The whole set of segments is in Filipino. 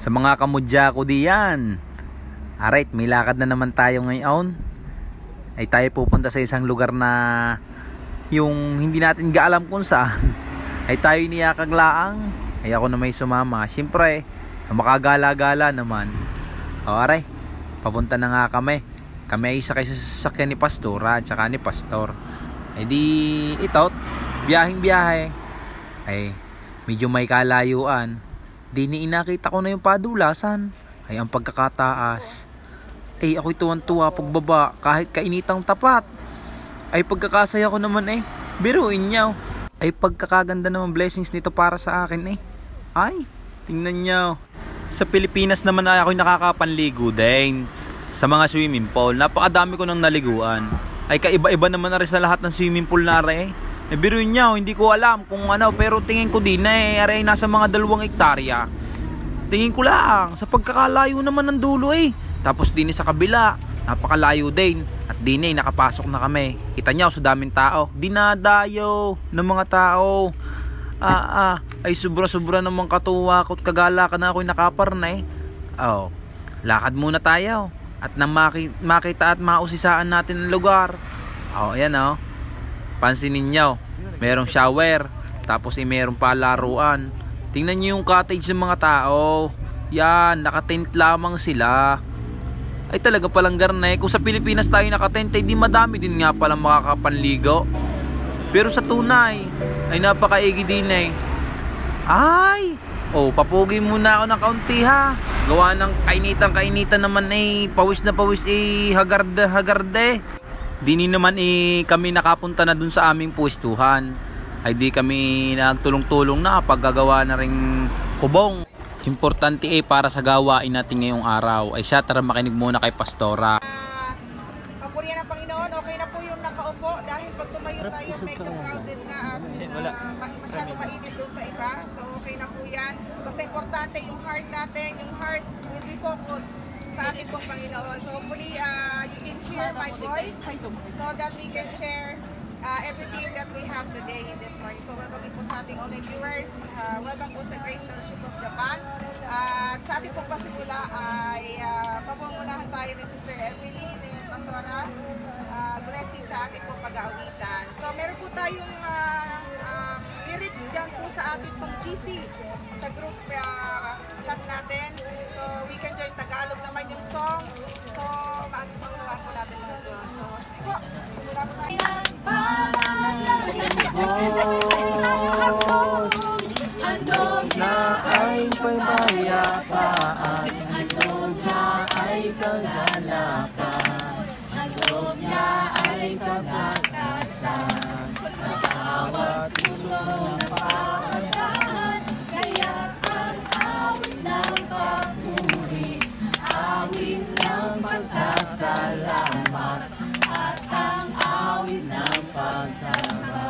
Sa mga kamudya ko diyan. Alright, may lakad na naman tayo ngayon. Ay tayo pupunta sa isang lugar na yung hindi natin gaalam kung saan. Ay tayo niyakaglaang. Ay ako na may sumama. Siyempre, makagala-gala naman. O aray, papunta na nga kami. Kami ay isa kayo sa sasakyan ni Pastora at saka ni Pastor. Ay di ito, biyaheng-biyahe. Ay medyo may kalayuan. Di inakita ko na yung padulasan. Ay ang pagkakataas. Ay ako'y tuwan-tuwa pagbaba kahit kainitang tapat. Ay pagkakasaya ko naman biruin niyo. Ay pagkakaganda naman blessings nito para sa akin Ay, tingnan niyo. Sa Pilipinas naman ay ako'y nakakapanligo din sa mga swimming pool. Napakadami ko nang naliguan. Ay kaiba-iba naman na rin sa lahat ng swimming pool na rin biruin niyo, hindi ko alam kung ano, pero tingin ko din ay nasa mga 2 hektarya. Tingin ko lang, sa pagkakalayo naman ng dulo Tapos din sa kabila, napakalayo din. At din nakapasok na kami. Kita niyo sa daming tao. Dinadayo ng mga tao. Ay sobra-sobra namang katuwa ko at kagala ka na ako'y nakaparna lakad muna tayo. At nang makita at mausisaan natin ang lugar. Ayan pansinin nyo, merong shower. Tapos merong palaruan. Tingnan nyo yung cottage ng mga tao. Yan, nakatent lamang sila. Ay talaga palang garne. Kung sa Pilipinas tayo nakatent, di madami din nga palang makakapanligo. Pero sa tunay, ay napakaigi din Ay, papugi muna ako ng kaunti ha. Gawa ng kainitan naman pawis na pawis hagarde. Dini naman kami nakapunta na dun sa aming pwestuhan. Ay di kami nagtulong-tulong na paggagawa na ring kubong. Importante para sa gawain natin ngayong araw. Ay siya, tara makinig muna kay Pastora. Papurihan ng Panginoon, okay na po yung nakaupo dahil pag tumayo tayo medyo crowded na at masyadong mainit doon sa iba. So okay na po yan. Basta importante yung heart natin, yung heart will be focused sa ating pong Panginoon. So hopefully you can hear my voice so that we can share everything that we have today in this morning. So welcome po sa ating online viewers. Welcome po sa Grace Fellowship of Japan. At sa ating pong pasimula ay papungunahan tayo ni Sister Emily, ni Pastora Glessy sa ating pong pag-aawitan. So meron po tayong lyrics dyan po sa ating pong GC sa group chat natin. So we can join Tagalog naman yung song. So maanong po natin mga doon. So po, simula po tayo. Handog na ay pagmayapaan, handog na ay kagalakan, handog na ay pagkakasan, sa bawat pusong napapagdaan. Kaya ang awit ng papuri, awit ng pasasalamat, at ang awit ng pagsamba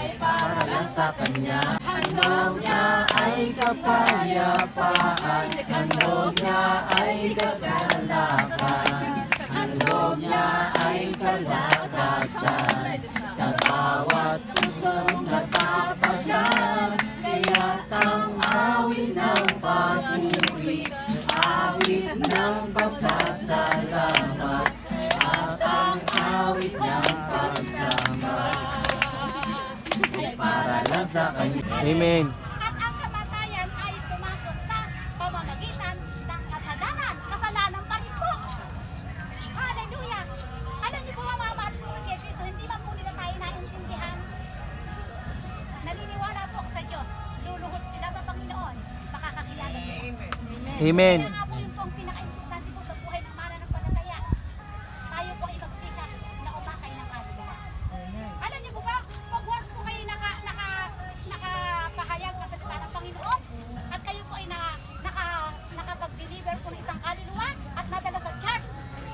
ay para lang sa Kanya. Handog niya ay kapayapaan, handog niya ay kagalakan, handog niya ay kalakasan, sa bawat pusong nagpapagaan. Kaya ang awit ng papuri, awit ng pasasalamat, at ang awit ng pagsamba ay para lang sa Kanya. Amen. At ang kamatayan ay pumasok sa pamamagitan ng kasalanan pa rin po. Hallelujah! Alam niyo po mga mahal po kay Kristo, hindi man po nila tayo naintindihan. Naniniwala po sa Diyos, luluhod sila sa Panginoon, makakakilala sila. Amen. Kaya nga po yung pong pinaka-importante po sa buhay ng mananampalataya. Tayo po ay magsikap na umakay ng kaluluwa. Alam niyo po ba, pag once po kayo nakapahayag na salita ng Panginoon at kayo po ay nakapag-deliver po ng isang kaluluwa at nadala sa church,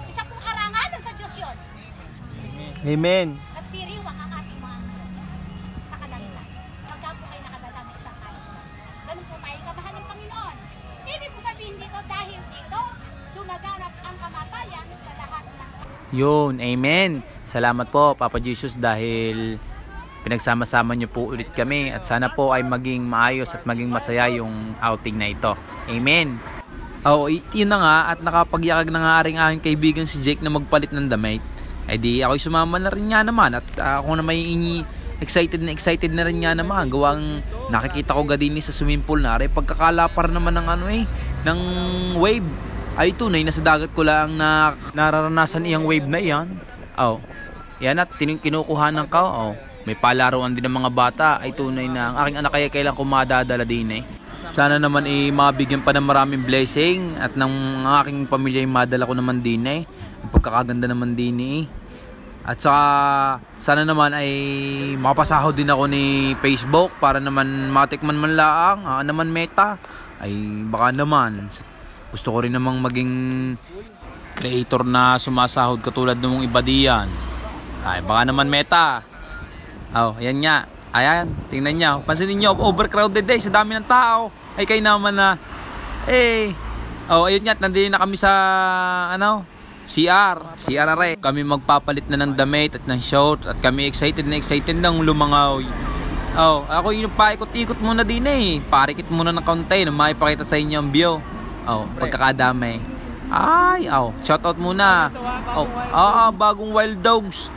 isa pong karangalan sa Diyos yun. Amen. Nagpiriwang ang ating mga sa kalangitan. Pagka po kayo nakadala ng isang kaluluwa. Ganun po tayo kamahal ng Panginoon. Ibig po sabihin dito, dahil dito, lumaganap ang kamatayan sa lahat ng Yun, amen. Salamat po Papa Jesus dahil pinagsama-sama nyo po ulit kami at sana po ay maging maayos at maging masaya yung outing na ito. Amen. Yun na nga, at nakapagyakag na nga rin aking kaibigan si Jake na magpalit ng damit. Ay di ako'y sumama na rin nga naman, at ako na may excited na rin nga naman. Gawang nakikita ko gadini sa swimming pool na rin pagkakalapar naman ng ng wave. Ay tunay na sa dagat ko lang na nararanasan iyang wave na iyan. Yan at kinukuhanan ka. May palaruan din ng mga bata. Ay tunay na ang aking anak kaya kailan ko madadala din Sana naman mabigyan pa ng maraming blessing at ng aking pamilya madala ko naman din Ang pagkakaganda naman din At saka sana naman ay makapasahod din ako ni Facebook para naman matikman man laang naman Meta. Ay baka naman gusto ko rin namang maging creator na sumasahod katulad ng iba diyan. Ay baka naman Meta. Ayan nga. Ayan, tingnan nyo. Pansinin nyo, overcrowded sa dami ng tao. Ay kayo naman na ayun nga, nandito na kami sa CR are. Kami magpapalit na ng damit at ng short at kami excited ng lumangaw. Ako yung paikot-ikot muna din Parikit muna ng kaunti na maipakita sa inyo ang view. Pagkakadami. Shoutout muna. Bagong Wild Dogs.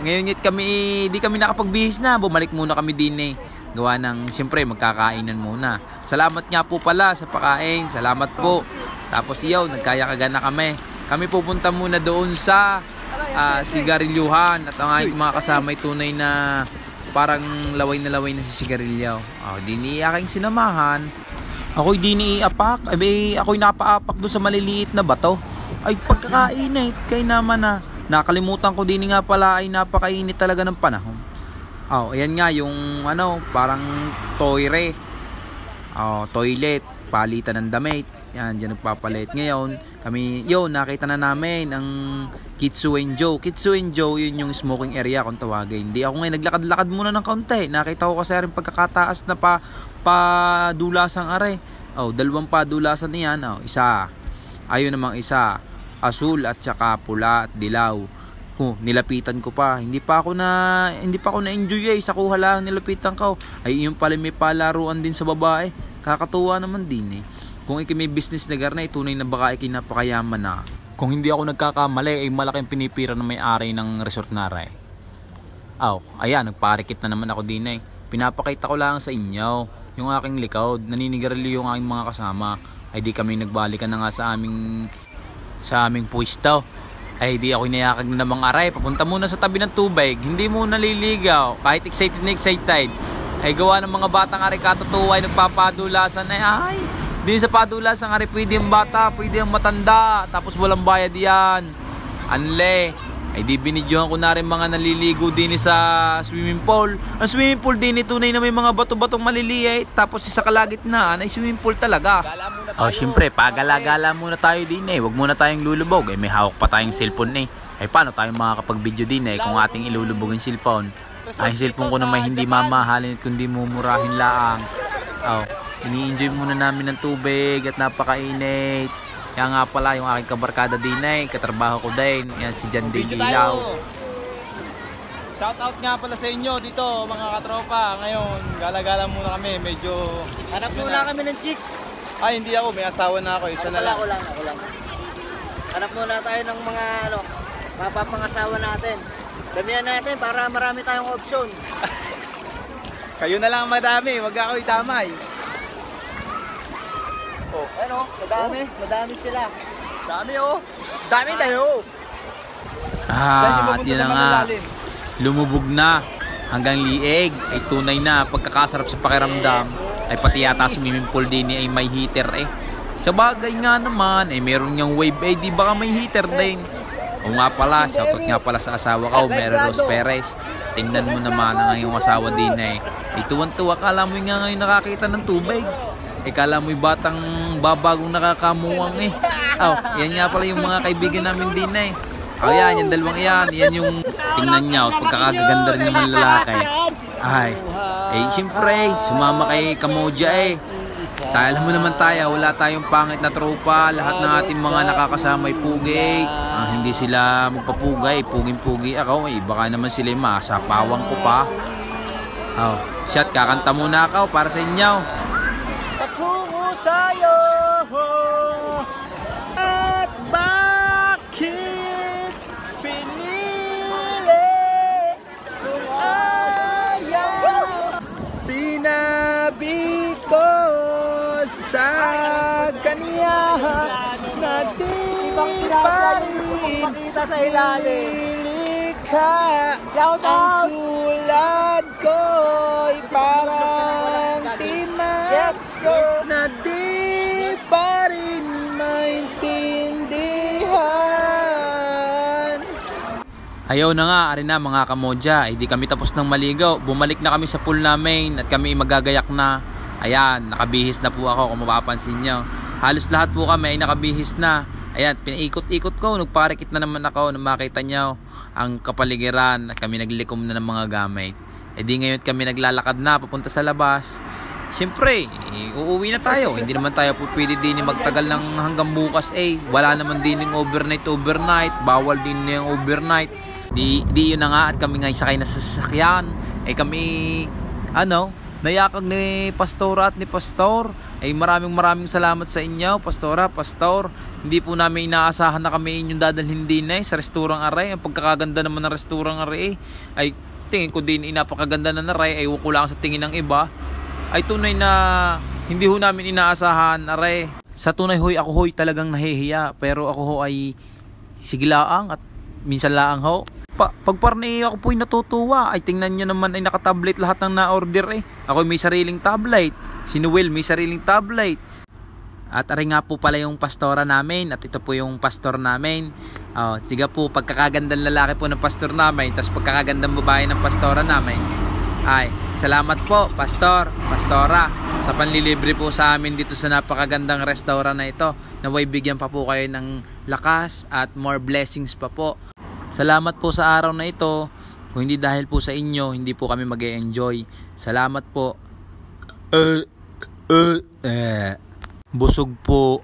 Ngayon di kami nakapagbihis na. Bumalik muna kami din gawa ng siyempre magkakainan muna. Salamat nga po pala sa pakain. Salamat po. Tapos nagkaya-kaga na kami. Kami pupunta muna doon sa sigarilyuhan at ang aking mga kasama ay tunay na parang laway na si sigarilyo. Di aking sinamahan. Ako'y di niiapak. Ako'y napaapak doon sa maliliit na bato. Ay pagkakainit. Kaya naman nakalimutan ko din nga pala ay napakainit talaga ng panahon. Ayan nga yung parang toilet, palitan ng damit. Yan, dyan nagpapalit. Ngayon, kami, nakita na namin ang Kitsuenjo. Kitsuenjo, yun yung smoking area kung tawagin. Hindi ako ngayon naglakad-lakad muna ng kaunti. Nakita ko kasi rin pagkakataas na padulasang are. 2 padulasan niyan. Isa. Ayun namang isa. Asul at saka pula at dilaw. Nilapitan ko pa. Hindi pa ako na-enjoy sa kuha lang nilapitan ko. Ay yung pala may palaruan din sa babae. Kakatuwa naman din Kung may business na garna, tunay na baka napakayaman na. Kung hindi ako nagkakamali, ay malaking pinipira na may-ari ng resort na rin. Ayan, nagparikit na naman ako din Pinapakita ko lang sa inyo yung aking likod. Naninigarilyo yung aking mga kasama. Ay di kami nagbalikan na nga sa aming pwesto. Ay di ako inayakag na namang aray. Papunta muna sa tabi ng tubig. Hindi muna naliligaw. Kahit excited. Ay gawa ng mga batang aray katutuwa ay nagpapadulasan ay di sa padulasan aray pwede yung bata, pwede yung matanda. Tapos walang bayad yan. Ay di binidyohan ko na rin mga naliligo din sa swimming pool. Ang swimming pool din tunay na may mga bato-batong maliliit. Tapos sa kalagitnaan ay swimming pool talaga. Siyempre, pagala-gala muna tayo din Huwag muna tayong lulubog. May hawak pa tayong cellphone Ay paano tayong makakapag-video din kung ating ilulubog ang cellphone. Ay cellphone ko na may hindi mamahalin at kundi mumurahin laang. Ini-enjoy muna namin ng tubig at napakainit. Kaya nga pala yung aking kabarkada din katrabaho ko din. Yan si Jan Day Ilaw. Shoutout nga pala sa inyo dito mga katropa. Ngayon, gala-gala muna kami. Medyo hanap muna kami ng chicks. Ay, hindi ako. May asawa na ako. Isa na lang. Ako lang. Hanap muna tayo ng mga mapapangasawa natin. Damihan natin para marami tayong option. Kayo na lang madami. Wag ako itamay. Madami sila. Dami tayo. At yun na nga. Lumubog na hanggang liig. Ay tunay na pagkakasarap sa pakiramdam. Ay pati yata swimming pool din ay may heater Sa bagay nga naman meron niyang wave di baka may heater din. O nga pala, shoutout nga pala sa asawa ko, Mary Rose Perez. Tingnan mo naman ang iyong asawa din Ay tuwan-tuwa, kala mo nga ngayon nakakita ng tubig. Kala mo'y batang babagong nakakamuwang yan nga pala yung mga kaibigan namin din yan, yung dalawang yan yung tingnan niya pagkakaganda rin naman lalaki. Siyempre, sumama kay Kamoja Alam mo naman tayo, wala tayong pangit na tropa. Lahat ng ating mga nakakasama ay pugi hindi sila magpapugay, puging-pugi ako baka naman sila masapawang ko pa. Oh, shot, kakanta muna ako para sa inyo. Patungo sa'yo at bakit pinili kung ayaw. Sinabi ko sa kanya na di pa rin sa ilalim. Lilikha ang tulad ko'y parang timas na di pa rin maintindihan. Ayaw na nga, ari na mga kamodya, hindi kami tapos ng maligaw. Bumalik na kami sa pool namin at kami magagayak na. Ayan, nakabihis na po ako kung mapapansin nyo. Halos lahat po kami ay nakabihis na. Ayan, pinaikot-ikot ko, nagparikit na naman ako nang makita nyo ang kapaligiran at kami naglikom na ng mga gamit. E di ngayon kami naglalakad na papunta sa labas. Siyempre, uuwi na tayo. Hindi naman tayo po pwede din magtagal ng hanggang bukas wala naman din yung overnight. Bawal din yung overnight. Di yun na nga at kami nga sakay na sa sasakyan. Kami, nayakag ni Pastora at ni Pastor. Maraming salamat sa inyo, Pastora, Pastor. Hindi po namin inaasahan na kami inyong dadalhin din sa restaurant aray. Ang pagkakaganda naman ng restaurant aray ay tingin ko din napakaganda na aray. Ewan ko lang sa tingin ng iba. Ay tunay na hindi ho namin inaasahan aray. Sa tunay hoy, ako hoy talagang nahihiya. Pero ako ho ay sigilaang at minsan laang ho. Pagparni ako po'y natutuwa. Ay tingnan nyo naman ay nakatablet lahat ng na-order Ako may sariling tablet. Si Noel may sariling tablet. At aray nga po pala yung pastora namin. At ito po yung pastor namin. Sige po, pagkakagandang lalaki po ng pastor namin, tapos pagkakagandang babae ng pastora namin. Ay, salamat po pastor, pastora, sa panlilibre po sa amin dito sa napakagandang restaurant na ito. Naway bigyan pa po kayo ng lakas at more blessings pa po. Salamat po sa araw na ito. Kung hindi dahil po sa inyo, hindi po kami mag-e-enjoy. Salamat po. Busog po.